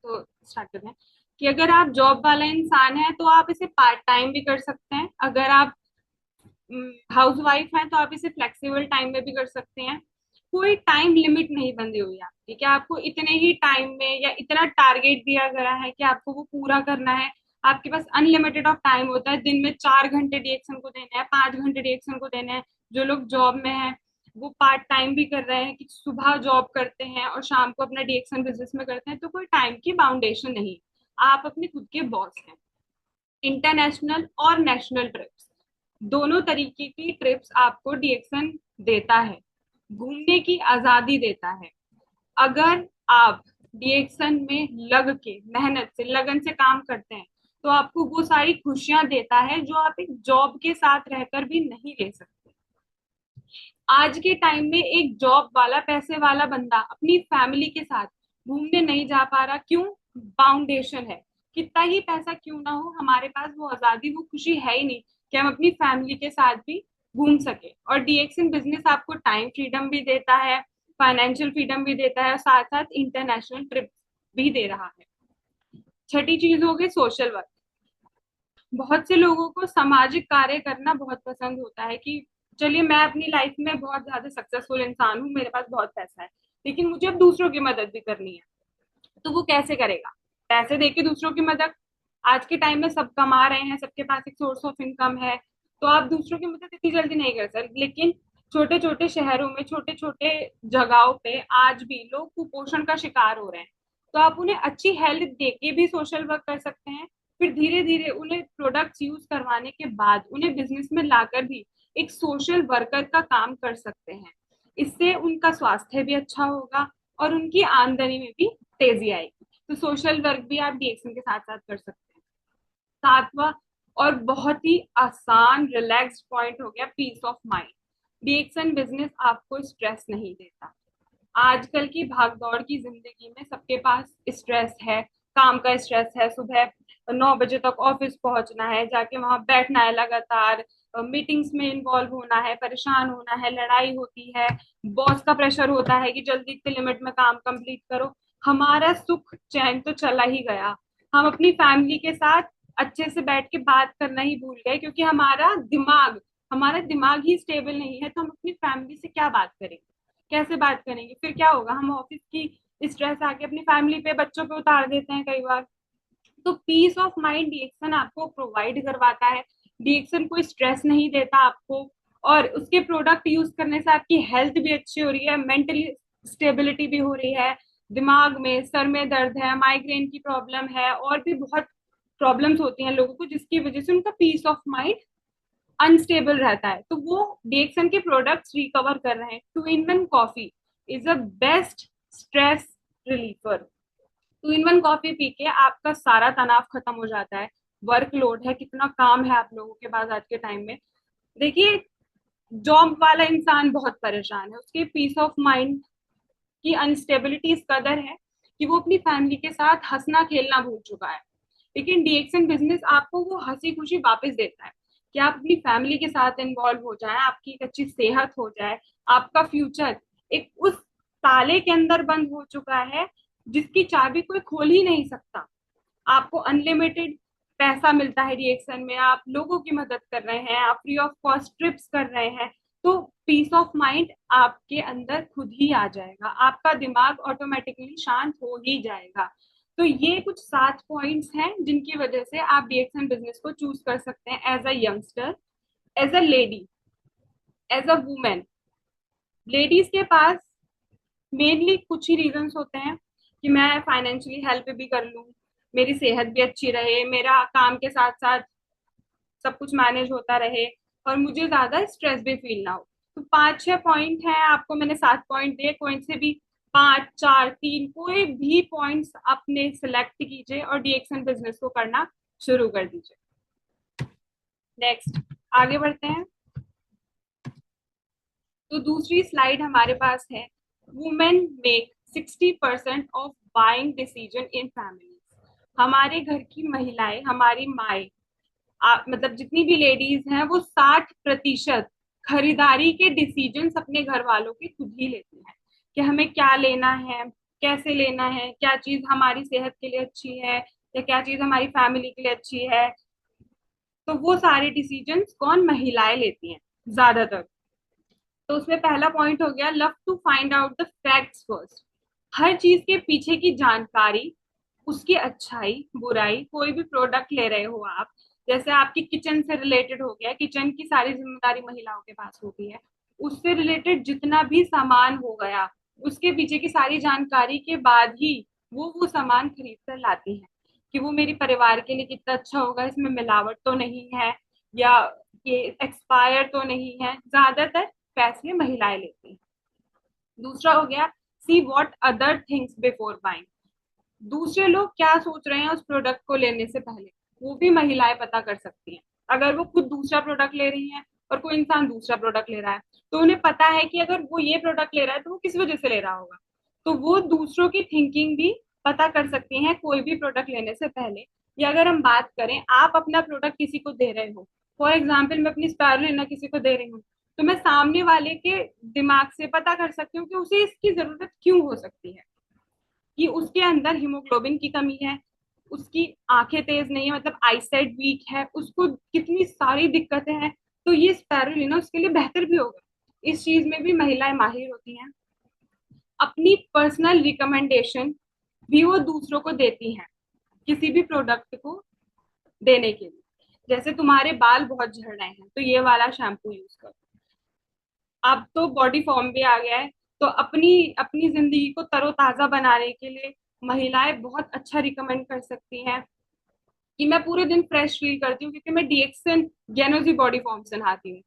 तो स्टार्ट करते हैं कि अगर आप जॉब वाला इंसान है तो आप इसे पार्ट टाइम भी कर सकते हैं। अगर आप हाउस वाइफ हैं तो आप इसे फ्लेक्सिबल टाइम में भी कर सकते हैं। कोई टाइम लिमिट नहीं बंधी हुई है आपकी कि आपको इतने ही टाइम में या इतना टारगेट दिया गया है कि आपको वो पूरा करना है। आपके पास अनलिमिटेड ऑफ टाइम होता है, दिन में 4 घंटे डीएक्शन को देने हैं, 5 घंटे डीएक्शन को देने हैं। जो लोग जॉब में हैं वो पार्ट टाइम भी कर रहे हैं कि सुबह जॉब करते हैं और शाम को अपना डीएक्शन बिजनेस में करते हैं, तो कोई टाइम की बाउंडेशन नहीं। आप अपने खुद के बॉस हैं। इंटरनेशनल और नेशनल ट्रिप्स, दोनों तरीके की ट्रिप्स आपको डीएक्सन देता है। घूमने की आजादी देता है। अगर आप डीएक्सन में लग के मेहनत से लगन से काम करते हैं तो आपको वो सारी खुशियां देता है जो आप एक जॉब के साथ रहकर भी नहीं ले सकते। आज के टाइम में एक जॉब वाला पैसे वाला बंदा अपनी फैमिली के साथ घूमने नहीं जा पा रहा, क्यों? बाउंडेशन है। कितना ही पैसा क्यों ना हो, हमारे पास वो आजादी वो खुशी है ही नहीं कि हम अपनी फैमिली के साथ भी घूम सके। और डीएक्सन बिजनेस आपको टाइम फ्रीडम भी देता है, फाइनेंशियल फ्रीडम भी देता है, और साथ साथ इंटरनेशनल ट्रिप भी दे रहा है। छठी चीज हो गई सोशल वर्क। बहुत से लोगों को सामाजिक कार्य करना बहुत पसंद होता है कि चलिए मैं अपनी लाइफ में बहुत ज्यादा सक्सेसफुल इंसान हूँ, मेरे पास बहुत पैसा है, लेकिन मुझे अब दूसरों की मदद भी करनी है। तो वो कैसे करेगा? पैसे देके दूसरों की मदद। आज के टाइम में सब कमा रहे हैं, सबके पास एक सोर्स ऑफ इनकम है, तो आप दूसरों की मदद इतनी जल्दी नहीं कर सकते। लेकिन छोटे छोटे शहरों में, छोटे छोटे जगहों पे आज भी लोग कुपोषण का शिकार हो रहे हैं। तो आप उन्हें अच्छी हेल्थ देके भी सोशल वर्क कर सकते हैं। फिर धीरे धीरे उन्हें प्रोडक्ट्स यूज करवाने के बाद उन्हें बिजनेस में लाकर भी एक सोशल वर्कर का काम कर सकते हैं। इससे उनका स्वास्थ्य भी अच्छा होगा और उनकी आमदनी में भी तेजी आएगी। तो सोशल वर्क भी आप डीएक्शन के साथ साथ कर सकते हैं। सातवां और बहुत ही आसान रिलैक्स पॉइंट हो गया पीस ऑफ माइंड। डीएक्शन बिजनेस आपको स्ट्रेस नहीं देता। आजकल की भागदौड़ की जिंदगी में सबके पास स्ट्रेस है। काम का स्ट्रेस है, सुबह 9 बजे तक ऑफिस पहुंचना है, जाके वहां बैठना है, लगातार मीटिंग्स में इन्वॉल्व होना है, परेशान होना है, लड़ाई होती है, बॉस का प्रेशर होता है कि जल्दी इतने लिमिट में काम कंप्लीट करो। हमारा सुख चैन तो चला ही गया। हम अपनी फैमिली के साथ अच्छे से बैठ के बात करना ही भूल गए, क्योंकि हमारा दिमाग ही स्टेबल नहीं है। तो हम अपनी फैमिली से क्या बात करेंगे, कैसे बात करेंगे? फिर क्या होगा, हम ऑफिस की स्ट्रेस आके अपनी फैमिली पे, बच्चों पे उतार देते हैं कई बार। तो पीस ऑफ माइंड डीएक्शन आपको प्रोवाइड करवाता है। डीएक्शन कोई स्ट्रेस नहीं देता आपको, और उसके प्रोडक्ट यूज करने से आपकी हेल्थ भी अच्छी हो रही है, मेंटली स्टेबिलिटी भी हो रही है। दिमाग में, सर में दर्द है, माइग्रेन की प्रॉब्लम है, और भी बहुत प्रॉब्लम्स होती हैं लोगों को, जिसकी वजह से उनका पीस ऑफ माइंड अनस्टेबल रहता है, तो वो डीएक्सन के प्रोडक्ट्स रिकवर कर रहे हैं। 2 in 1 coffee is a best stress reliefer. 2 in 1 coffee पी के आपका सारा तनाव खत्म हो जाता है। वर्कलोड है, कितना काम है आप लोगों के पास आज के टाइम में। देखिए, जॉब वाला इंसान बहुत परेशान है, उसके पीस ऑफ माइंड की अनस्टेबिलिटी इस कदर है कि वो अपनी फैमिली के साथ हंसना खेलना भूल चुका है। लेकिन डीएक्सन बिजनेस आपको वो हंसी खुशी वापस देता है कि आप अपनी फैमिली के साथ इन्वॉल्व हो जाए, आपकी एक अच्छी सेहत हो जाए, आपका फ्यूचर एक उस ताले के अंदर बंद हो चुका है जिसकी चाबी कोई खोल ही नहीं सकता। आपको अनलिमिटेड पैसा मिलता है डीएक्सन में, आप लोगों की मदद कर रहे हैं, आप फ्री ऑफ कॉस्ट ट्रिप्स कर रहे हैं। तो पीस ऑफ माइंड आपके अंदर खुद ही आ जाएगा, आपका दिमाग ऑटोमेटिकली शांत हो ही जाएगा। तो ये कुछ 7 पॉइंट्स हैं जिनकी वजह से आप डीएक्सन बिजनेस को चूज कर सकते हैं as a youngster, as a lady, as a women. Ladies के पास मेनली कुछ ही रीजंस होते हैं कि मैं फाइनेंशियली हेल्प भी कर लूँ, मेरी सेहत भी अच्छी रहे, मेरा काम के साथ साथ सब कुछ मैनेज होता रहे, और मुझे ज्यादा स्ट्रेस भी फील ना हो। तो 5-6 पॉइंट हैं, आपको मैंने 7 पॉइंट दिए, कोई से भी 5, 4, 3 कोई भी पॉइंट्स अपने सिलेक्ट कीजिए और डीएक्सन बिजनेस को करना शुरू कर दीजिए। नेक्स्ट, आगे बढ़ते हैं। तो दूसरी स्लाइड हमारे पास है, women make 60% of buying decision in family. हमारे घर की महिलाएं, हमारी माए, मतलब जितनी भी लेडीज हैं, वो 60% खरीदारी के डिसीजन अपने घर वालों के खुद ही लेती हैं कि हमें क्या लेना है, कैसे लेना है, क्या चीज हमारी सेहत के लिए अच्छी है या क्या चीज हमारी फैमिली के लिए अच्छी है। तो वो सारे डिसीजंस कौन, महिलाएं लेती हैं ज्यादातर। तो उसमें पहला पॉइंट हो गया, love to find out the facts first. हर चीज के पीछे की जानकारी, उसकी अच्छाई बुराई, कोई भी प्रोडक्ट ले रहे हो आप, जैसे आपकी किचन से रिलेटेड हो गया, किचन की सारी जिम्मेदारी महिलाओं के पास होती है, उससे रिलेटेड जितना भी सामान हो गया, उसके पीछे की सारी जानकारी के बाद ही वो सामान खरीद कर लाती है, कि वो मेरे परिवार के लिए कितना अच्छा होगा, इसमें मिलावट तो नहीं है या ये एक्सपायर तो नहीं है। ज्यादातर फैसले महिलाएं लेती हैं। दूसरा हो गया, see what other things before buying. दूसरे लोग क्या सोच रहे हैं उस प्रोडक्ट को लेने से पहले, वो भी महिलाएं पता कर सकती हैं। अगर वो खुद दूसरा प्रोडक्ट ले रही हैं और कोई इंसान दूसरा प्रोडक्ट ले रहा है, तो उन्हें पता है कि अगर वो ये प्रोडक्ट ले रहा है तो वो किस वजह से ले रहा होगा। तो वो दूसरों की थिंकिंग भी पता कर सकती हैं कोई भी प्रोडक्ट लेने से पहले। या अगर हम बात करें, आप अपना प्रोडक्ट किसी को दे रहे हो, फॉर एग्जाम्पल मैं अपनी स्पायरुलिना किसी को दे रही हूँ, तो मैं सामने वाले के दिमाग से पता कर सकती हूँ कि उसे इसकी जरूरत क्यों हो सकती है, कि उसके अंदर हीमोग्लोबिन की कमी है, उसकी आंखें तेज नहीं है, मतलब आईसाइट वीक है, उसको कितनी सारी दिक्कतें हैं। तो ये स्पायरुलिना उसके लिए बेहतर भी होगा। इस चीज में भी महिलाएं माहिर होती हैं। अपनी पर्सनल रिकमेंडेशन भी वो दूसरों को देती हैं किसी भी प्रोडक्ट को देने के लिए। जैसे तुम्हारे बाल बहुत झड़ रहे हैं तो ये वाला शैम्पू यूज करो। अब तो बॉडी फॉर्म भी आ गया है, तो अपनी अपनी जिंदगी को तरोताजा बनाने के लिए महिलाएं बहुत अच्छा रिकमेंड कर सकती हैं कि मैं पूरे दिन फ्रेश फील करती हूँ क्योंकि मैं डीएक्सन गेनोजी बॉडी फॉर्म से नहाती हूँ।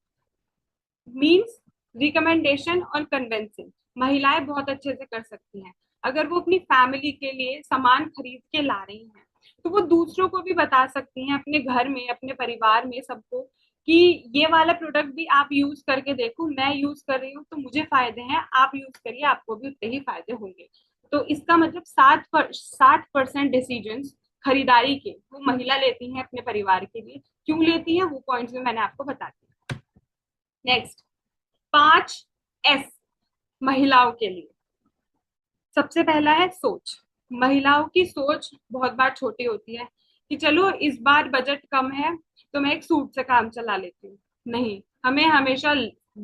मीन्स रिकमेंडेशन और कन्वेंसिंग महिलाएं बहुत अच्छे से कर सकती हैं। अगर वो अपनी फैमिली के लिए सामान खरीद के ला रही हैं, तो वो दूसरों को भी बता सकती हैं, अपने घर में अपने परिवार में सबको, कि ये वाला प्रोडक्ट भी आप यूज करके देखो, मैं यूज कर रही हूँ तो मुझे फायदे हैं, आप यूज करिए आपको भी उतने ही फायदे होंगे। तो इसका मतलब 60% डिसीजन खरीदारी के वो महिला लेती हैं अपने परिवार के लिए। क्यों लेती हैं वो पॉइंट्स में मैंने आपको बता दिया। नेक्स्ट, 5 S महिलाओं के लिए। सबसे पहला है सोच। महिलाओं की सोच बहुत बार छोटी होती है कि चलो इस बार बजट कम है तो मैं एक सूट से काम चला लेती हूँ। नहीं, हमें हमेशा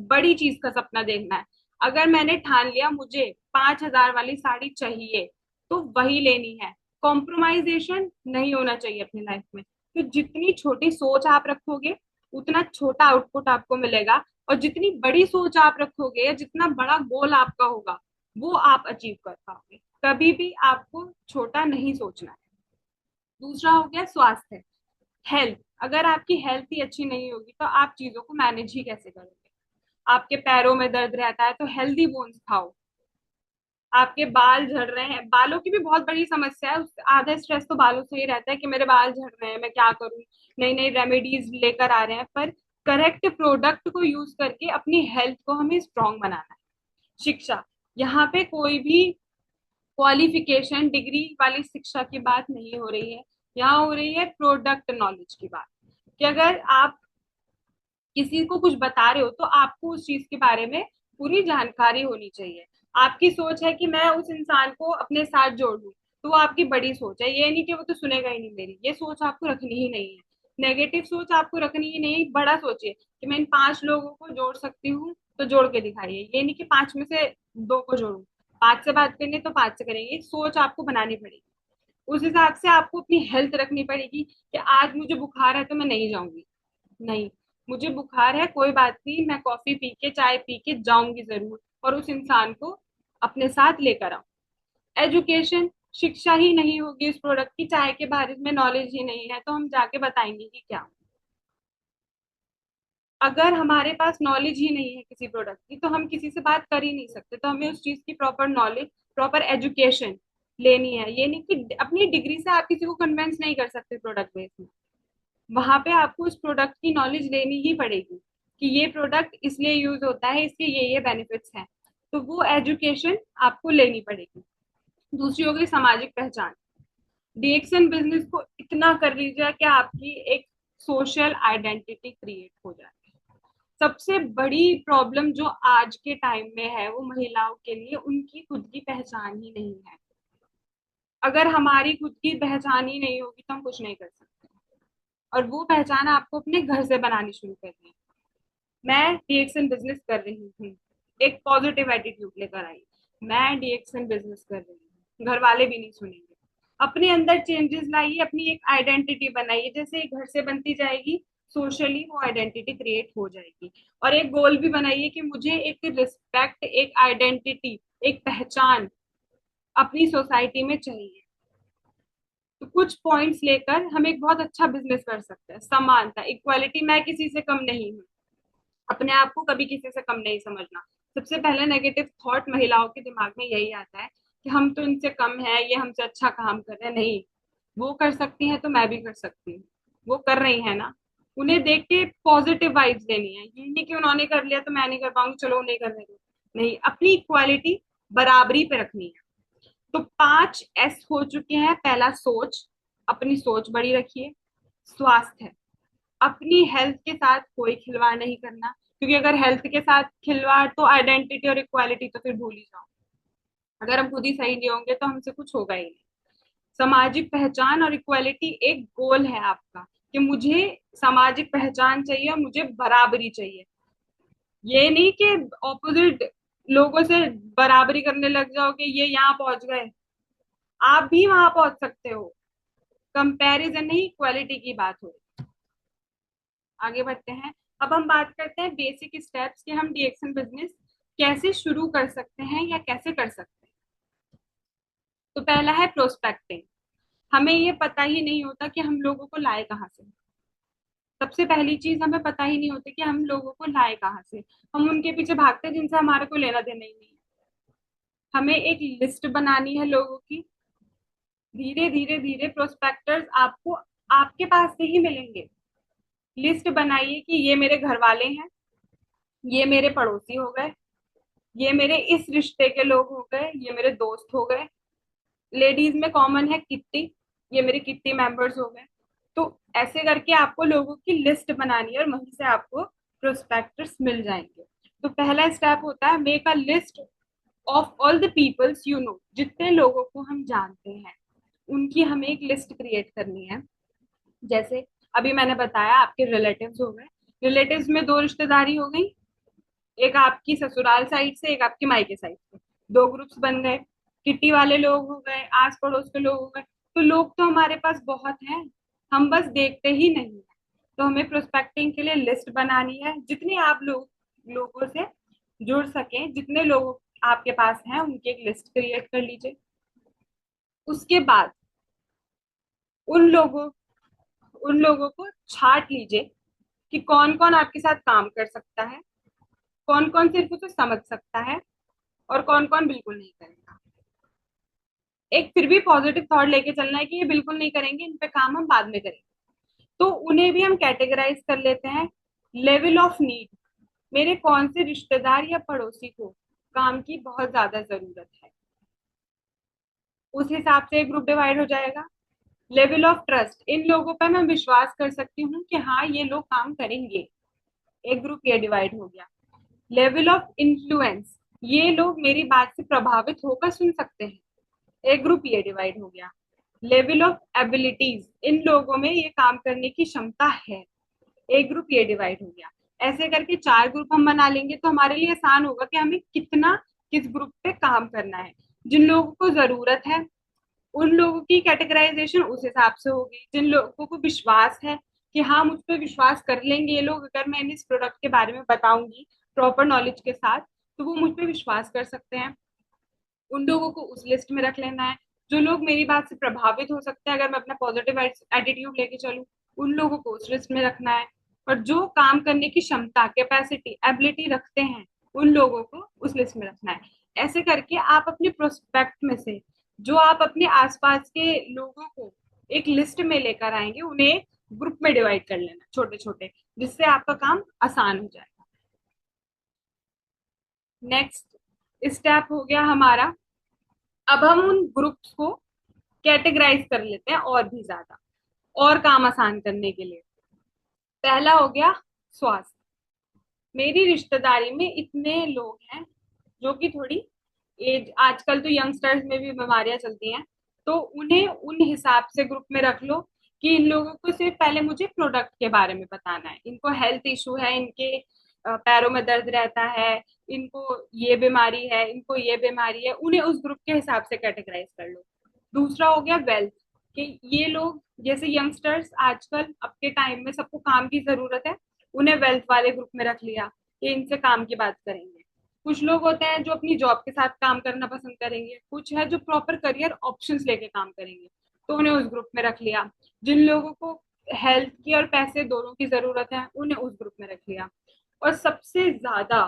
बड़ी चीज का सपना देखना है। अगर मैंने ठान लिया मुझे 5,000 वाली साड़ी चाहिए, तो वही लेनी है। कॉम्प्रोमाइजेशन नहीं होना चाहिए अपनी लाइफ में। तो जितनी छोटी सोच आप रखोगे उतना छोटा आउटपुट आपको मिलेगा, और जितनी बड़ी सोच आप रखोगे या जितना बड़ा गोल आपका होगा वो आप अचीव कर पाओगे। कभी भी आपको छोटा नहीं सोचना है। दूसरा हो गया स्वास्थ्य, हेल्थ। अगर आपकी हेल्थ ही अच्छी नहीं होगी तो आप चीजों को मैनेज ही कैसे करोगे। आपके पैरों में दर्द रहता है तो हेल्दी बोन्स खाओ। आपके बाल झड़ रहे हैं, बालों की भी बहुत बड़ी समस्या है, आधा स्ट्रेस तो बालों से ही रहता है कि मेरे बाल झड़ रहे हैं मैं क्या करूं। नई नई रेमेडीज लेकर आ रहे हैं, पर करेक्ट प्रोडक्ट को यूज करके अपनी हेल्थ को हमें स्ट्रांग बनाना है। शिक्षा, यहाँ पे कोई भी क्वालिफिकेशन डिग्री वाली शिक्षा की बात नहीं हो रही है, यहाँ हो रही है प्रोडक्ट नॉलेज की बात। कि अगर आप किसी को कुछ बता रहे हो तो आपको उस चीज के बारे में पूरी जानकारी होनी चाहिए। आपकी सोच है कि मैं उस इंसान को अपने साथ जोड़ लूं, तो वो आपकी बड़ी सोच है, ये नहीं कि वो तो सुनेगा ही नहीं मेरी, ये सोच आपको रखनी ही नहीं है। नेगेटिव सोच आपको रखनी ही नहीं, बड़ा सोचिए कि मैं इन 5 लोगों को जोड़ सकती हूँ, तो जोड़ के दिखाइए। ये नहीं कि 5 में से 2 को जोड़ू, 5 से बात करनी है तो 5 से करेंगे। सोच आपको बनानी पड़ेगी। उस हिसाब से आपको अपनी हेल्थ रखनी पड़ेगी कि आज मुझे बुखार है तो मैं नहीं जाऊंगी। नहीं, मुझे बुखार है कोई बात नहीं, मैं कॉफी पी के चाय पी के जाऊंगी जरूर, और उस इंसान को अपने साथ लेकर आऊं। एजुकेशन, शिक्षा ही नहीं होगी इस प्रोडक्ट की, चाय के बारे में नॉलेज ही नहीं है तो हम जाके बताएंगे कि क्या। अगर हमारे पास नॉलेज ही नहीं है किसी प्रोडक्ट की तो हम किसी से बात कर ही नहीं सकते। तो हमें उस चीज की प्रॉपर नॉलेज, प्रॉपर एजुकेशन लेनी है। ये नहीं कि अपनी डिग्री से आप किसी को कन्विंस नहीं कर सकते प्रोडक्ट बेस में। वहां पे आपको उस प्रोडक्ट की नॉलेज लेनी ही पड़ेगी कि ये प्रोडक्ट इसलिए यूज होता है, इसके ये बेनिफिट्स हैं। तो वो एजुकेशन आपको लेनी पड़ेगी। दूसरी हो गई सामाजिक पहचान। डीएक्सन बिजनेस को इतना कर लीजिए कि आपकी एक सोशल आइडेंटिटी क्रिएट हो जाए। सबसे बड़ी प्रॉब्लम जो आज के टाइम में है वो महिलाओं के लिए उनकी खुद की पहचान ही नहीं है। अगर हमारी खुद की पहचान ही नहीं होगी तो हम कुछ नहीं कर सकते। और वो पहचान आपको अपने घर से बनानी शुरू करनी है। मैं डीएक्सएन बिजनेस कर रही थी, एक पॉजिटिव एटीट्यूड लेकर आई। मैं डीएक्सएन बिजनेस कर रही हूँ, घर वाले भी नहीं सुनेंगे। अपने अंदर चेंजेस लाइए, अपनी एक आइडेंटिटी बनाइए, जैसे एक घर से बनती जाएगी सोशली वो आइडेंटिटी क्रिएट हो जाएगी। और एक गोल भी बनाइए कि मुझे एक रिस्पेक्ट, एक आइडेंटिटी, एक पहचान अपनी सोसाइटी में चाहिए। तो कुछ पॉइंट्स लेकर हम एक बहुत अच्छा बिजनेस कर सकते हैं। समानता, इक्वालिटी, मैं किसी से कम नहीं हूँ, अपने आप को कभी किसी से कम नहीं समझना। सबसे पहले नेगेटिव थॉट महिलाओं के दिमाग में यही आता है कि हम तो इनसे कम है, ये हमसे अच्छा काम कर रहे हैं। नहीं, वो कर सकती हैं तो मैं भी कर सकती हूँ। वो कर रही है ना, उन्हें देख के पॉजिटिव वाइब्स लेनी है। ये नहीं कि उन्होंने कर लिया तो मैं नहीं कर पाऊंगी, चलो उन्हें करने दो। नहीं, अपनी इक्वालिटी बराबरी पे रखनी है। तो 5 S हो चुके हैं। पहला सोच, अपनी सोच बड़ी रखिए। स्वास्थ्य, अपनी हेल्थ के साथ कोई खिलवाड़ नहीं करना, क्योंकि अगर हेल्थ के साथ खिलवाड़ तो आइडेंटिटी और इक्वालिटी तो फिर भूल ही जाओ। अगर हम खुद ही सही नहीं होंगे तो हमसे कुछ होगा ही नहीं। सामाजिक पहचान और इक्वालिटी एक गोल है आपका, कि मुझे सामाजिक पहचान चाहिए और मुझे बराबरी चाहिए। ये नहीं कि ऑपोजिट लोगों से बराबरी करने लग जाओ कि ये यहाँ पहुंच गए, आप भी वहां पहुंच सकते हो। कंपैरिजन नहीं, क्वालिटी की बात हो। आगे बढ़ते हैं। अब हम बात करते हैं बेसिक स्टेप्स कि हम डीएक्शन बिजनेस कैसे शुरू कर सकते हैं या कैसे कर सकते हैं। तो पहला है प्रोस्पेक्टिंग। हमें ये पता ही नहीं होता कि हम लोगों को लाए कहाँ से। सबसे पहली चीज, हमें पता ही नहीं होती कि हम लोगों को लाए कहाँ से। हम उनके पीछे भागते हैं जिनसे हमारे को लेना देना ही नहीं है। हमें एक लिस्ट बनानी है लोगों की। धीरे धीरे धीरे प्रोस्पेक्टर्स आपको आपके पास से ही मिलेंगे। लिस्ट बनाइए कि ये मेरे घर वाले हैं, ये मेरे पड़ोसी हो गए, ये मेरे इस रिश्ते के लोग हो गए, ये मेरे दोस्त हो गए। लेडीज में कॉमन है किट्टी, ये मेरे किट्टी मेंबर्स हो गए। तो ऐसे करके आपको लोगों की लिस्ट बनानी है और वहीं से आपको प्रोस्पेक्टस मिल जाएंगे। तो पहला स्टेप होता है make a list of all the peoples you know. जितने लोगों को हम जानते हैं उनकी हमें एक लिस्ट क्रिएट करनी है। जैसे अभी मैंने बताया आपके रिलेटिव्स हो गए, रिलेटिव्स में 2 रिश्तेदारी हो गई, एक आपकी ससुराल साइड से, एक आपकी मायके साइड से। 2 ग्रुप्स बन गए। किट्टी वाले लोग हो गए, आस पड़ोस के लोग हो गए। तो लोग तो हमारे पास बहुत हैं, हम बस देखते ही नहीं है। तो हमें प्रोस्पेक्टिंग के लिए लिस्ट बनानी है। जितने आप लोगों से जुड़ सके, जितने लोग आपके पास हैं उनकी एक लिस्ट क्रिएट कर लीजिए। उसके बाद उन लोगों उन लोगों को छाट लीजिए कि कौन कौन आपके साथ काम कर सकता है, कौन कौन सिर्फ उसे समझ सकता है, और कौन कौन बिल्कुल नहीं करेगा। एक फिर भी पॉजिटिव थॉट लेके चलना है कि ये बिल्कुल नहीं करेंगे, इन पे काम हम बाद में करेंगे। तो उन्हें भी हम कैटेगराइज कर लेते हैं। लेवल ऑफ नीड, मेरे कौन से रिश्तेदार या पड़ोसी को काम की बहुत ज्यादा जरूरत है, उस हिसाब से ग्रुप डिवाइड हो जाएगा। लेवल ऑफ ट्रस्ट, इन लोगों पर मैं विश्वास कर सकती हूँ कि हाँ ये लोग काम करेंगे, एक ग्रुप ये डिवाइड हो गया। लेवल ऑफ इन्फ्लुएंस, ये लोग मेरी बात से प्रभावित होकर सुन सकते हैं, एक ग्रुप ये डिवाइड हो गया। लेवल ऑफ एबिलिटीज, इन लोगों में ये काम करने की क्षमता है, एक ग्रुप ये डिवाइड हो गया। ऐसे करके 4 ग्रुप हम बना लेंगे तो हमारे लिए आसान होगा कि हमें कितना किस ग्रुप पे काम करना है। जिन लोगों को जरूरत है उन लोगों की कैटेगराइजेशन उस हिसाब से होगी। जिन लोगों को विश्वास है कि हाँ मुझ पर विश्वास कर लेंगे ये लोग, अगर मैं इस प्रोडक्ट के बारे में बताऊंगी प्रॉपर नॉलेज के साथ, तो वो मुझ पर विश्वास कर सकते हैं, उन लोगों को उस लिस्ट में रख लेना है। जो लोग मेरी बात से प्रभावित हो सकते हैं अगर मैं अपना पॉजिटिव एटीट्यूड लेके चलूँ, उन लोगों को उस लिस्ट में रखना है। और जो काम करने की क्षमता, कैपेसिटी, एबिलिटी रखते हैं उन लोगों को उस लिस्ट में रखना है। ऐसे करके आप अपने प्रोस्पेक्ट में से जो आप अपने आसपास के लोगों को एक लिस्ट में लेकर आएंगे उन्हें ग्रुप में डिवाइड कर लेना छोटे छोटे, जिससे आपका काम आसान हो जाएगा। नेक्स्ट स्टेप हो गया हमारा, अब हम उन ग्रुप्स को कैटेगराइज कर लेते हैं और भी ज्यादा, और काम आसान करने के लिए। पहला हो गया स्वास्थ्य, मेरी रिश्तेदारी में इतने लोग हैं जो कि थोड़ी एज, आजकल तो यंगस्टर्स में भी बीमारियां चलती हैं, तो उन्हें उन हिसाब से ग्रुप में रख लो कि इन लोगों को सिर्फ पहले मुझे प्रोडक्ट के बारे में बताना है, इनको हेल्थ इशू है, इनके पैरों में दर्द रहता है, इनको ये बीमारी है, इनको ये बीमारी है, उन्हें उस ग्रुप के हिसाब से कैटेगराइज कर लो। दूसरा हो गया वेल्थ, कि ये लोग जैसे यंगस्टर्स आजकल अब के टाइम में सबको काम की जरूरत है, उन्हें वेल्थ वाले ग्रुप में रख लिया कि इनसे काम की बात करेंगे। कुछ लोग होते हैं जो अपनी जॉब के साथ काम करना पसंद करेंगे, कुछ है जो प्रॉपर करियर ऑप्शंस लेके काम करेंगे, तो उन्हें उस ग्रुप में रख लिया। जिन लोगों को हेल्थ की और पैसे दोनों की जरूरत है, उन्हें उस ग्रुप में रख लिया। और सबसे ज्यादा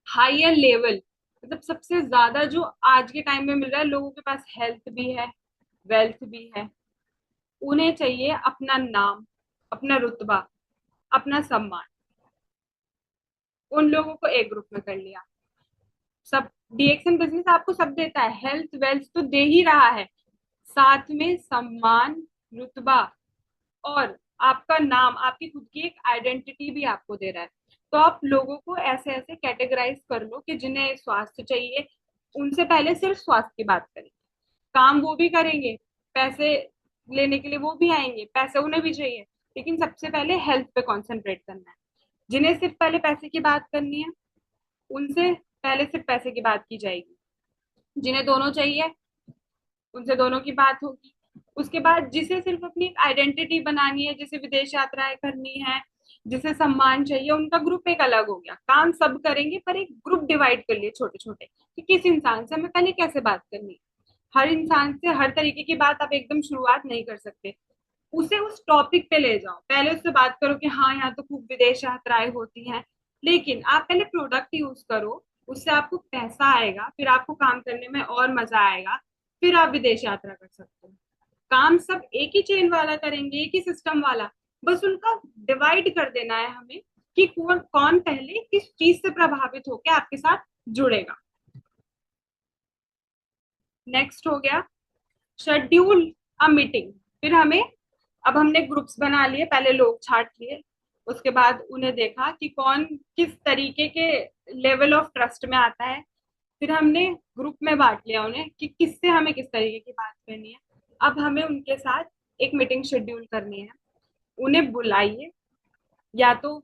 हायर लेवल, मतलब सबसे ज्यादा जो आज के टाइम में मिल रहा है, लोगों के पास हेल्थ भी है, वेल्थ भी है, उन्हें चाहिए अपना नाम, अपना रुतबा, अपना सम्मान, उन लोगों को एक ग्रुप में कर लिया। सब डीएक्सन बिजनेस आपको सब देता है, हेल्थ वेल्थ तो दे ही रहा है, साथ में सम्मान, रुतबा और आपका नाम, आपकी खुद की एक आइडेंटिटी भी आपको दे रहा है। तो आप लोगों को ऐसे ऐसे कैटेगराइज कर लो कि जिन्हें स्वास्थ्य चाहिए, उनसे पहले सिर्फ स्वास्थ्य की बात करें। काम वो भी करेंगे, पैसे लेने के लिए वो भी आएंगे, पैसे उन्हें भी चाहिए, लेकिन सबसे पहले हेल्थ पे कंसंट्रेट करना है। जिन्हें सिर्फ पहले पैसे की बात करनी है, उनसे पहले सिर्फ पैसे की बात की जाएगी। जिन्हें दोनों चाहिए, उनसे दोनों की बात होगी। उसके बाद जिसे सिर्फ अपनी आइडेंटिटी बनानी है, जिसे विदेश यात्राएं करनी है, जिसे सम्मान चाहिए, उनका ग्रुप एक अलग हो गया। काम सब करेंगे पर एक ग्रुप डिवाइड कर लिए छोटे छोटे, कि किस इंसान से हमें पहले कैसे बात करनी है। हर इंसान से हर तरीके की बात आप एकदम शुरुआत नहीं कर सकते, उसे उस टॉपिक पे ले जाओ, पहले उससे बात करो कि हाँ यहाँ तो खूब विदेश यात्राएं होती हैं, लेकिन आप पहले प्रोडक्ट यूज करो, उससे आपको पैसा आएगा, फिर आपको काम करने में और मजा आएगा, फिर आप विदेश यात्रा कर सकते हो। काम सब एक ही चेन वाला करेंगे, एक ही सिस्टम वाला, बस उनका डिवाइड कर देना है हमें कि कौन कौन पहले किस चीज से प्रभावित होकर आपके साथ जुड़ेगा। नेक्स्ट हो गया शेड्यूल अ मीटिंग। फिर हमें, अब हमने ग्रुप्स बना लिए, पहले लोग छांट लिए, उसके बाद उन्हें देखा कि कौन किस तरीके के लेवल ऑफ ट्रस्ट में आता है, फिर हमने ग्रुप में बांट लिया उन्हें कि किससे हमें किस तरीके की बात करनी है। अब हमें उनके साथ एक मीटिंग शेड्यूल करनी है। उन्हें बुलाइए, या तो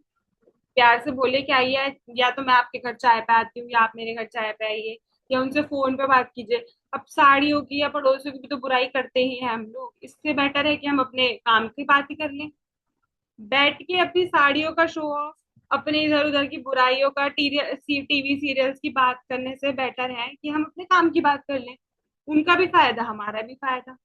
प्यार से बोले कि आइए, या तो मैं आपके घर चाय पे आती हूँ, या आप मेरे घर चाय पे आइए, या उनसे फोन पे बात कीजिए। अब साड़ियों की या पड़ोसियों की भी तो बुराई करते ही हैं हम लोग, इससे बेटर है कि हम अपने काम की बात ही कर लें। बैठ के अपनी साड़ियों का शो ऑफ, अपने इधर उधर की बुराइयों का टीवी सीरियल्स की बात करने से बेटर है कि हम अपने काम की बात कर लें। उनका भी फायदा, हमारा भी फायदा।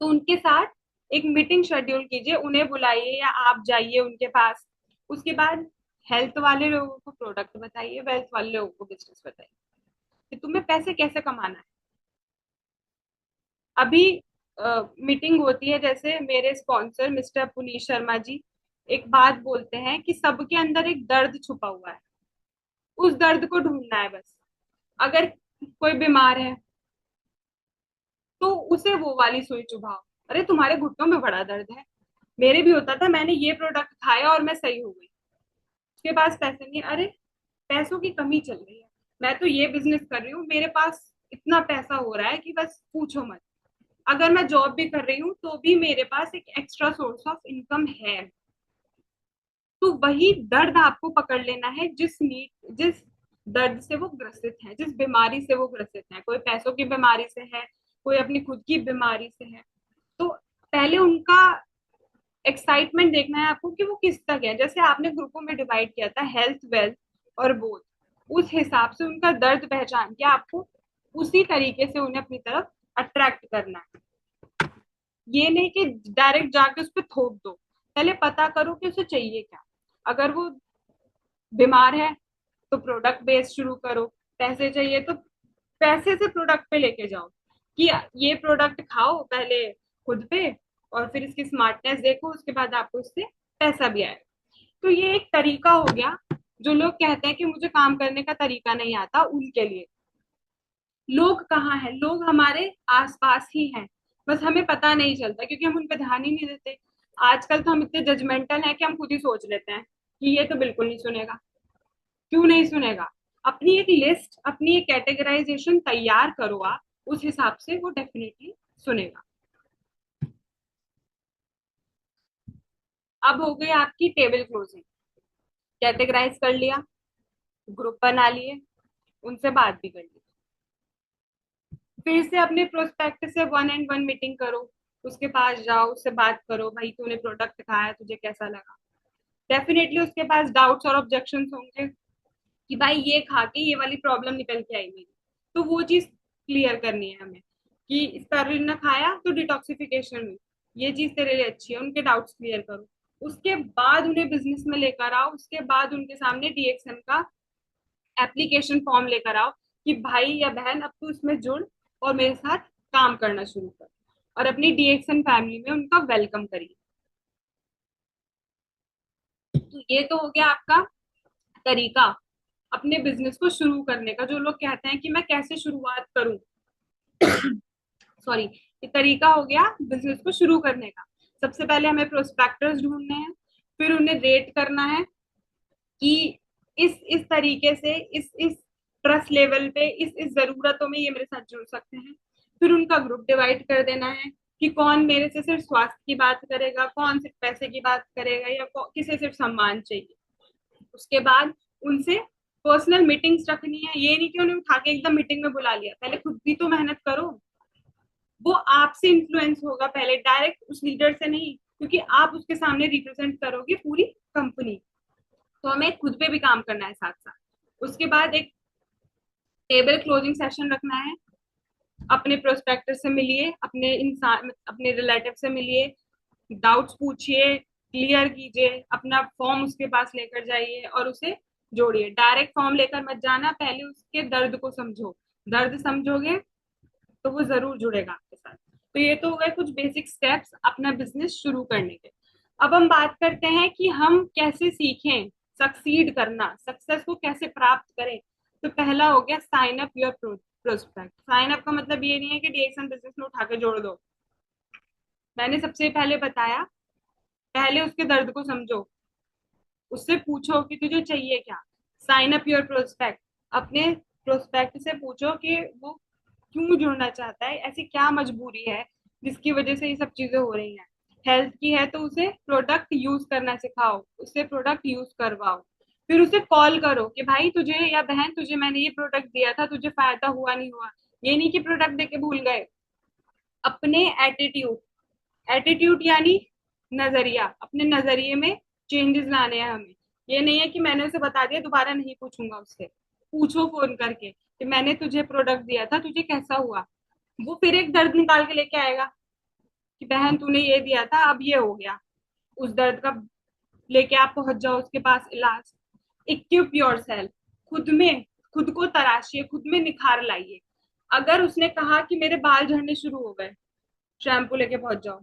तो उनके साथ एक मीटिंग शेड्यूल कीजिए, उन्हें बुलाइए या आप जाइए उनके पास। उसके बाद हेल्थ वाले लोगों को प्रोडक्ट बताइए, वेल्थ वाले लोगों को बिजनेस बताइए कि तुम्हें पैसे कैसे कमाना है। अभी मीटिंग होती है, जैसे मेरे स्पॉन्सर मिस्टर पुनीत शर्मा जी एक बात बोलते हैं कि सबके अंदर एक दर्द छुपा हुआ है, उस दर्द को ढूंढना है बस। अगर कोई बीमार है तो उसे वो वाली सुई चुभाओ, अरे तुम्हारे घुटनों में बड़ा दर्द है, मेरे भी होता था, मैंने ये प्रोडक्ट खाया और मैं सही हो गई। उसके पास पैसे नहीं, अरे पैसों की कमी चल रही है, मैं तो ये बिजनेस कर रही हूँ, मेरे पास इतना पैसा हो रहा है कि बस पूछो मत। अगर मैं जॉब भी कर रही हूँ तो भी मेरे पास एक एक्स्ट्रा सोर्स ऑफ इनकम है। तो वही दर्द आपको पकड़ लेना है, जिस दर्द से वो ग्रसित है, जिस बीमारी से वो ग्रसित है। कोई पैसों की बीमारी से है, कोई अपनी खुद की बीमारी से है। तो पहले उनका एक्साइटमेंट देखना है आपको कि वो किस तक है। जैसे आपने ग्रुपों में डिवाइड किया था, हेल्थ वेल्थ और बोथ, उस हिसाब से उनका दर्द पहचान के आपको उसी तरीके से उन्हें अपनी तरफ अट्रैक्ट करना है। ये नहीं कि डायरेक्ट जाके उस पर थोप दो, पहले पता करो कि उसे चाहिए क्या। अगर वो बीमार है तो प्रोडक्ट बेस्ड शुरू करो, पैसे चाहिए तो पैसे से प्रोडक्ट पे लेके जाओ कि ये प्रोडक्ट खाओ पहले खुद पे, और फिर इसकी स्मार्टनेस देखो, उसके बाद आपको इससे पैसा भी आएगा। तो ये एक तरीका हो गया। जो लोग कहते हैं कि मुझे काम करने का तरीका नहीं आता, उनके लिए। लोग कहाँ हैं, लोग हमारे आसपास ही हैं, बस हमें पता नहीं चलता क्योंकि हम उन पर ध्यान ही नहीं देते। आजकल तो हम इतने जजमेंटल हैं कि हम खुद ही सोच लेते हैं कि ये तो बिल्कुल नहीं सुनेगा, क्यों नहीं सुनेगा? अपनी एक लिस्ट, अपनी एक कैटेगराइजेशन तैयार करो आप, उस हिसाब से वो डेफिनेटली सुनेगा। अब हो गई आपकी टेबल क्लोजिंग। कैटेगराइज कर लिया, ग्रुप बना लिए, उनसे बात भी कर ली। फिर से अपने प्रोस्पेक्ट से 1 एंड 1 मीटिंग करो, उसके पास जाओ, उससे बात करो, भाई तूने प्रोडक्ट खाया, तुझे कैसा लगा? डेफिनेटली उसके पास डाउट्स और ऑब्जेक्शंस होंगे कि भाई ये खा के ये वाली प्रॉब्लम निकल के आई मेरी। तो वो चीज क्लियर करनी है हमें कि स्पायरुलिना ने खाया तो डिटॉक्सिफिकेशन हुई, ये चीज तेरे लिए अच्छी है, उनके डाउट्स क्लियर करो। उसके बाद उन्हें बिजनेस में लेकर आओ, उसके बाद उनके सामने डीएक्सएन का एप्लीकेशन फॉर्म लेकर आओ कि भाई या बहन अब तू इसमें जुड़ और मेरे साथ काम करना शुरू कर, और अपनी डीएक्सएन फैमिली में उनका वेलकम करिए। तो ये तो हो गया आपका तरीका अपने बिजनेस को शुरू करने का। जो लोग कहते हैं कि मैं कैसे शुरुआत करूं, सॉरी, ये तरीका हो गया बिजनेस को शुरू करने का। सबसे पहले हमें प्रोस्पेक्टर्स ढूंढने हैं, फिर उन्हें रेट करना है कि इस तरीके से इस ट्रस्ट लेवल पे इस जरूरतों में ये मेरे साथ जुड़ सकते हैं। फिर उनका ग्रुप डिवाइड कर देना है कि कौन मेरे से सिर्फ स्वास्थ्य की बात करेगा, कौन सिर्फ पैसे की बात करेगा, या किसे सिर्फ सम्मान चाहिए। उसके बाद उनसे पर्सनल मीटिंग्स रखनी है। ये नहीं कि उन्हें उठा के एकदम मीटिंग में बुला लिया, पहले खुद भी तो मेहनत करो। वो आपसे इन्फ्लुएंस होगा पहले, डायरेक्ट उस लीडर से नहीं, क्योंकि आप उसके सामने रिप्रेजेंट करोगे पूरी कंपनी। तो हमें खुद पे भी काम करना है साथ साथ। उसके बाद एक टेबल क्लोजिंग सेशन रखना है। अपने प्रोस्पेक्टर से मिलिए, अपने इंसान, अपने रिलेटिव से मिलिए, डाउट्स पूछिए, क्लियर कीजिए, अपना फॉर्म उसके पास लेकर जाइए और उसे जोड़िए। डायरेक्ट फॉर्म लेकर मत जाना, पहले उसके दर्द को समझो। दर्द समझोगे तो वो जरूर जुड़ेगा आपके साथ। तो ये तो हो गए कुछ बेसिक स्टेप्स अपना बिजनेस शुरू करने के। अब हम बात करते हैं कि हम कैसे सीखें सक्सीड करना, सक्सेस को कैसे प्राप्त करें। तो पहला हो गया sign up your prospect. Sign up का मतलब ये नहीं है कि डीएक्सन बिजनेस में उठा के जोड़ दो। मैंने सबसे पहले बताया, पहले उसके दर्द को समझो, उससे पूछो कि तुझे चाहिए क्या। साइन अप योर प्रोस्पेक्ट, अपने प्रोस्पेक्ट से पूछो कि वो क्यों जुड़ना चाहता है, ऐसी क्या मजबूरी है जिसकी वजह से ये सब चीजें हो रही हैं। हेल्थ की है तो उसे प्रोडक्ट यूज करना सिखाओ, उससे प्रोडक्ट यूज करवाओ। फिर उसे कॉल करो कि भाई तुझे या बहन तुझे मैंने ये प्रोडक्ट दिया था, तुझे फायदा हुआ नहीं हुआ। ये नहीं कि प्रोडक्ट देके भूल गए। अपने एटीट्यूड, एटीट्यूड यानी नजरिया, अपने नजरिए में चेंजेस लाने हैं हमें। ये नहीं है कि मैंने उसे बता दिया दोबारा नहीं पूछूंगा उससे। पूछो फोन करके कि मैंने तुझे प्रोडक्ट दिया था, तुझे कैसा हुआ। वो फिर एक दर्द निकाल के लेके आएगा कि बहन तूने ये दिया था, अब ये हो गया। उस दर्द का लेके आप पहुंच जाओ उसके पास इलाज। इक्विप योर सेल्फ, खुद में, खुद को तराशिए, खुद में निखार लाइए। अगर उसने कहा कि मेरे बाल झड़ने शुरू हो गए, शैम्पू लेके पहुंच जाओ।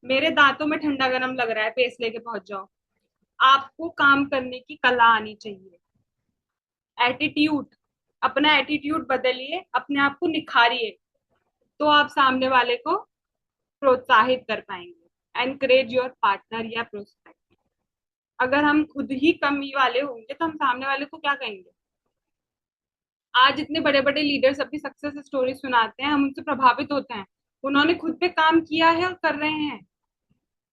मेरे दांतों में ठंडा गरम लग रहा है, पेस्ट लेके पहुंच जाओ। आपको काम करने की कला आनी चाहिए। एटीट्यूड, अपना एटीट्यूड बदलिए, अपने आप को निखारिए, तो आप सामने वाले को प्रोत्साहित कर पाएंगे। एनकरेज योर पार्टनर या प्रोस्पेक्ट। अगर हम खुद ही कमी वाले होंगे तो हम सामने वाले को क्या कहेंगे? आज इतने बड़े बड़े लीडर्स अपनी सक्सेस स्टोरी सुनाते हैं, हम उनसे प्रभावित होते हैं। उन्होंने खुद पे काम किया है और कर रहे हैं,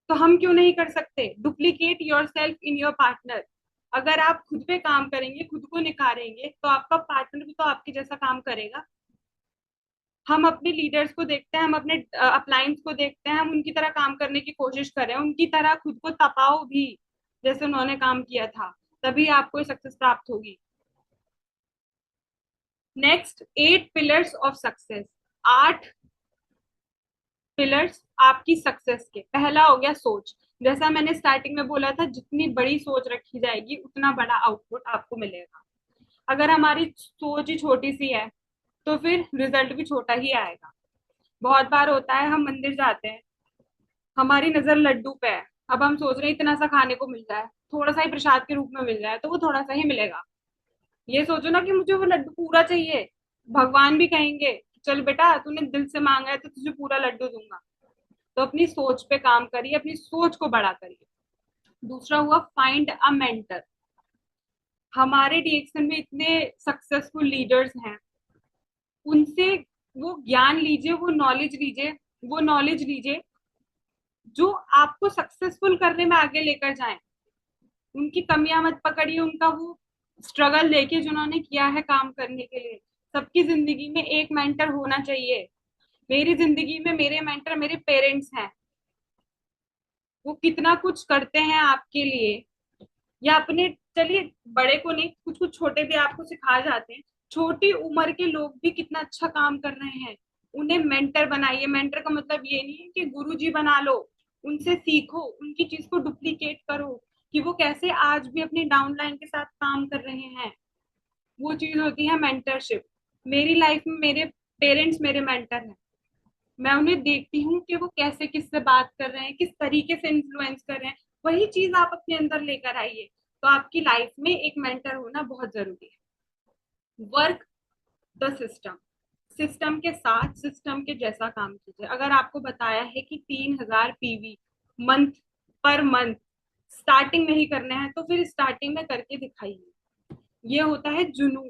तो हम क्यों नहीं कर सकते? Duplicate your self in your partner. अगर आप खुद पे काम करेंगे, खुद को निखारेंगे, तो आपका पार्टनर भी तो आपके जैसा काम करेगा। हम अपने लीडर्स को देखते हैं, हम अपने अपलाइंस को देखते हैं, हम उनकी तरह काम करने की कोशिश करें, उनकी तरह खुद को तपाओ भी जैसे उन्होंने काम किया था, तभी आपको सक्सेस प्राप्त होगी। Next, 8 pillars of success. 8 pillars आपकी सक्सेस के। पहला हो गया सोच। जैसा मैंने स्टार्टिंग में बोला था, जितनी बड़ी सोच रखी जाएगी उतना बड़ा आउटपुट आपको मिलेगा। अगर हमारी सोच ही छोटी सी है तो फिर रिजल्ट भी छोटा ही आएगा। बहुत बार होता है हम मंदिर जाते हैं, हमारी नजर लड्डू पे है, अब हम सोच रहे हैं इतना सा खाने को मिल जाए, थोड़ा सा ही प्रसाद के रूप में मिल जाए, तो वो थोड़ा सा ही मिलेगा। ये सोचो ना कि मुझे वो लड्डू पूरा चाहिए। भगवान भी कहेंगे चल बेटा तूने दिल से मांगा है तो तुझे पूरा लड्डू दूंगा। तो अपनी सोच पे काम करिए, अपनी सोच को बड़ा करिए। दूसरा हुआ फाइंड अ मेंटर। हमारे डीएक्सन में इतने सक्सेसफुल लीडर्स हैं, उनसे वो ज्ञान लीजिए, वो नॉलेज लीजिए जो आपको सक्सेसफुल करने में आगे लेकर जाए। उनकी कमियां मत पकड़िए, उनका वो स्ट्रगल देखिए जिन्होंने किया है काम करने के लिए। सबकी जिंदगी में एक मेंटर होना चाहिए। मेरी जिंदगी में मेरे मेंटर मेरे पेरेंट्स हैं। वो कितना कुछ करते हैं आपके लिए, या अपने, चलिए बड़े को नहीं, कुछ कुछ छोटे भी आपको सिखा जाते हैं। छोटी उम्र के लोग भी कितना अच्छा काम कर रहे हैं। उन्हें मेंटर बनाइए। मेंटर का मतलब ये नहीं है कि गुरुजी बना लो, उनसे सीखो, उनकी चीज को डुप्लीकेट करो कि वो कैसे आज भी अपनी डाउनलाइन के साथ काम कर रहे हैं। वो चीज होती है मेंटरशिप। मेरी लाइफ में मेरे पेरेंट्स मेरे मेंटर हैं। मैं उन्हें देखती हूँ कि वो कैसे किससे बात कर रहे हैं, किस तरीके से इन्फ्लुएंस कर रहे हैं। वही चीज आप अपने अंदर लेकर आइए। तो आपकी लाइफ में एक मेंटर होना बहुत जरूरी है। वर्क द सिस्टम, सिस्टम के साथ सिस्टम के जैसा काम कीजिए। अगर आपको बताया है कि 3,000 PV month per month starting में ही करने हैं, तो फिर स्टार्टिंग में करके दिखाइए। ये होता है जुनून।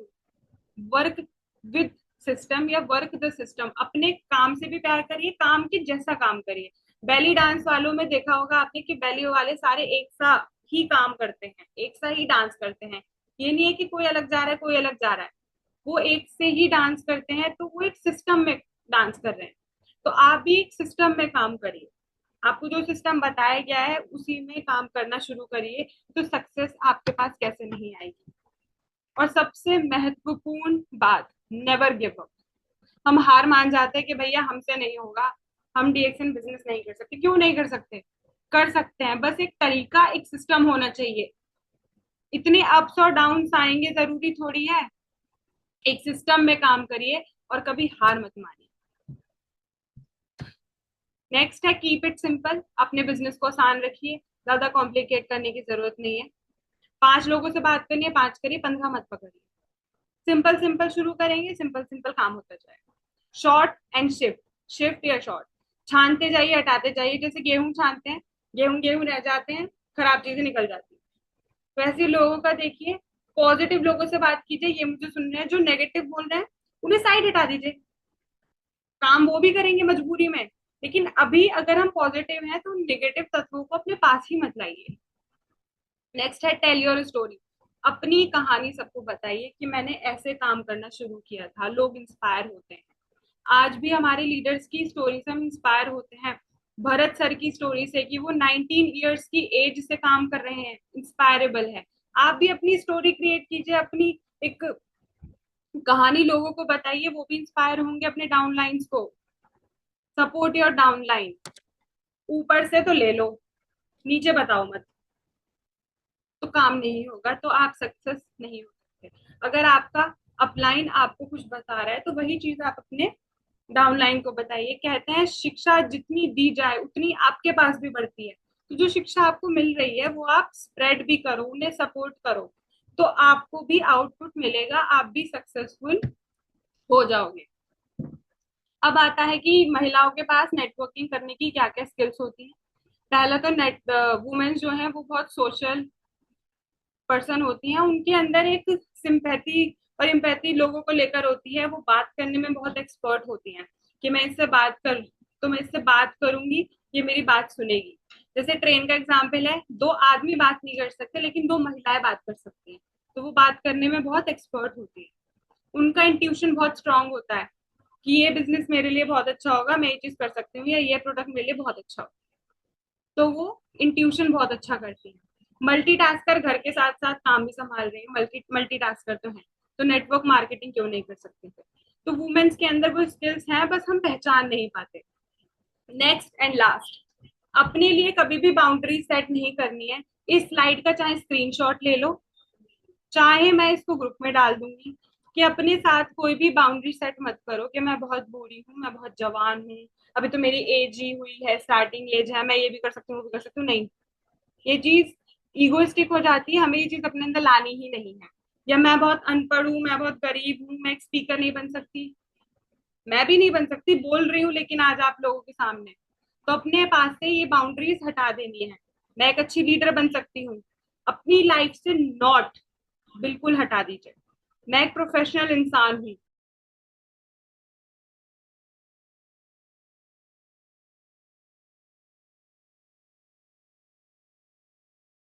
वर्क विद सिस्टम या वर्क द सिस्टम। अपने काम से भी प्यार करिए, काम के जैसा काम करिए। बेली डांस वालों में देखा होगा आपने कि बेली वाले सारे एक सा ही काम करते हैं, एक सा ही डांस करते हैं। ये नहीं है कि कोई अलग जा रहा है कोई अलग जा रहा है, वो एक से ही डांस करते हैं। तो वो एक सिस्टम में डांस कर रहे हैं। तो आप भी एक सिस्टम में काम करिए। आपको जो सिस्टम बताया गया है उसी में काम करना शुरू करिए, तो सक्सेस आपके पास कैसे नहीं आएगी। और सबसे महत्वपूर्ण बात, नेवर गिव अप। हम हार मान जाते हैं कि भैया हमसे नहीं होगा, हम डीएक्सन बिजनेस नहीं कर सकते। क्यों नहीं कर सकते? कर सकते हैं, बस एक तरीका, एक सिस्टम होना चाहिए। इतने अप्स और डाउन्स आएंगे जरूरी थोड़ी है। एक सिस्टम में काम करिए और कभी हार मत मानिए। नेक्स्ट है कीप इट सिंपल। अपने बिजनेस को आसान रखिए, ज्यादा कॉम्प्लिकेट करने की जरूरत नहीं है। 5 लोगों से बात करनी है, 5 करिए, 15 मत पकड़िए। सिंपल सिंपल शुरू करेंगे, सिंपल सिंपल काम होता जाएगा। शॉर्ट एंड शिफ्ट, शिफ्ट या शॉर्ट, छानते जाइए, हटाते जाइए। जैसे गेहूं छानते हैं, गेहूं गेहूं रह जाते हैं, खराब चीजें निकल जाती है। वैसे लोगों का देखिए, पॉजिटिव लोगों से बात कीजिए। ये मुझे सुन रहे हैं, जो नेगेटिव बोल रहे हैं उन्हें साइड हटा दीजिए। काम वो भी करेंगे मजबूरी में, लेकिन अभी अगर हम पॉजिटिव हैं तो नेगेटिव तत्वों को अपने पास ही मत लाइए। नेक्स्ट है टेल योर स्टोरी। अपनी कहानी सबको बताइए कि मैंने ऐसे काम करना शुरू किया था। लोग इंस्पायर होते हैं। आज भी हमारे लीडर्स की स्टोरी से हम इंस्पायर होते हैं। भरत सर की स्टोरी से कि वो 19 इयर्स की एज से काम कर रहे हैं, इंस्पायरेबल है। आप भी अपनी स्टोरी क्रिएट कीजिए, अपनी एक कहानी लोगों को बताइए, वो भी इंस्पायर होंगे अपने डाउनलाइंस को। Support your downline. ऊपर से तो ले लो, नीचे बताओ मत, तो काम नहीं होगा, तो आप सक्सेस नहीं हो सकते। अगर आपका अपलाइन आपको कुछ बता रहा है तो वही चीज आप अपने डाउनलाइन को बताइए। कहते हैं शिक्षा जितनी दी जाए उतनी आपके पास भी बढ़ती है। तो जो शिक्षा आपको मिल रही है वो आप स्प्रेड भी करो, उन्हें सपोर्ट करो, तो आपको भी आउटपुट मिलेगा, आप भी सक्सेसफुल हो जाओगे। अब आता है कि महिलाओं के पास नेटवर्किंग करने की क्या क्या स्किल्स होती हैं। पहला तो नेट वुमेन्स जो है वो बहुत सोशल पर्सन होती हैं। उनके अंदर एक सिंपैथी और इम्पैथी लोगों को लेकर होती है। वो बात करने में बहुत एक्सपर्ट होती हैं कि मैं इससे बात कर, तो मैं इससे बात करूंगी, ये मेरी बात सुनेगी। जैसे ट्रेन का एग्जाम्पल है, 2 आदमी बात नहीं कर सकते लेकिन 2 महिलाएं बात कर सकती हैं। तो वो बात करने में बहुत एक्सपर्ट होती है। उनका इंट्यूशन बहुत स्ट्रांग होता है कि ये बिजनेस मेरे लिए बहुत अच्छा होगा, मैं ये चीज कर सकती हूँ, या ये प्रोडक्ट मेरे लिए बहुत अच्छा होगा। तो वो इंट्यूशन बहुत अच्छा करती है। मल्टीटास्कर, घर के साथ साथ काम भी संभाल रही है, मल्टीटास्कर तो है। तो नेटवर्क मार्केटिंग क्यों नहीं कर सकते थे? तो वुमेन्स के अंदर वो स्किल्स हैं, बस हम पहचान नहीं पाते। नेक्स्ट एंड लास्ट, अपने लिए कभी भी बाउंड्री सेट नहीं करनी है। इस स्लाइड का चाहे स्क्रीनशॉट ले लो, चाहे मैं इसको ग्रुप में डाल दूंगी, कि अपने साथ कोई भी बाउंड्री सेट मत करो कि मैं बहुत बूढ़ी हूँ, मैं बहुत जवान हूँ, अभी तो मेरी एज ही हुई है, स्टार्टिंग एज है, मैं ये भी कर सकती हूँ वो भी कर सकती हूँ। नहीं, ये चीज ईगोइस्टिक हो जाती है। हमें ये चीज अपने अंदर लानी ही नहीं है। या मैं बहुत अनपढ़ हूँ, मैं बहुत गरीब हूँ, मैं एक स्पीकर नहीं बन सकती। मैं भी नहीं बन सकती, बोल रही हूँ लेकिन आज आप लोगों के सामने। तो अपने पास से ये बाउंड्रीज हटा देनी है। मैं एक अच्छी लीडर बन सकती हूँ। अपनी लाइफ से नॉट, बिल्कुल हटा दीजिए। मैं एक प्रोफेशनल इंसान हूँ,